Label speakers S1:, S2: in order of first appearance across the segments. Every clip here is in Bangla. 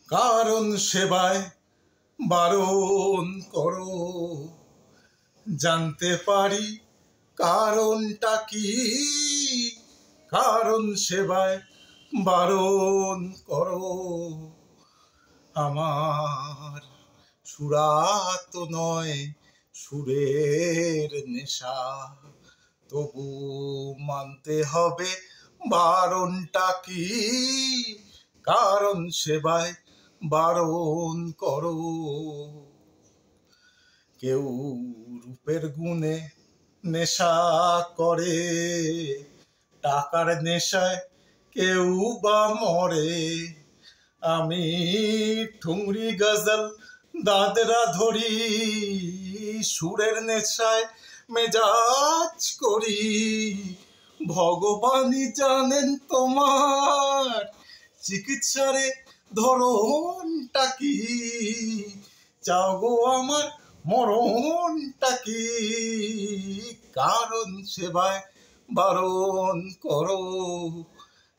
S1: কারণ সেবায় বারণ করো। জানতে পারি কারণটা কি, কারণ সেবায় বারণ করো। আমার সুরাত নয় সুরের নেশা, তবু মানতে হবে বারণটা কি, কারণ সেবায় বারণ করো। কেউ রূপের গুণে নেশা করে, টাকার নেশায় কেউ বা মরে। আমি ঠুংরি গজল দাদরা ধরি, সুরের নেশায় মেজাজ করি। ভগবানই জানেন তোমার চিকিৎসারে ধরনটা কি, চাও গো আমার মরণটা কি, কারণ সেবায় বারণ করো।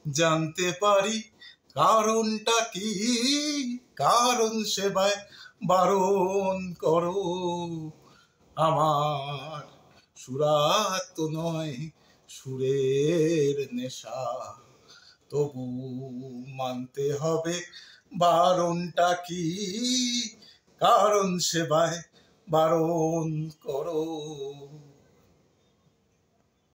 S1: জানতে পারি কারণটা কি, কারণ সেবায় বারণ করো। আমার সুরাত নয় সুরের নেশা, তবু মানতে হবে বারণটা কি, কারণ সেবায় বারণ করো।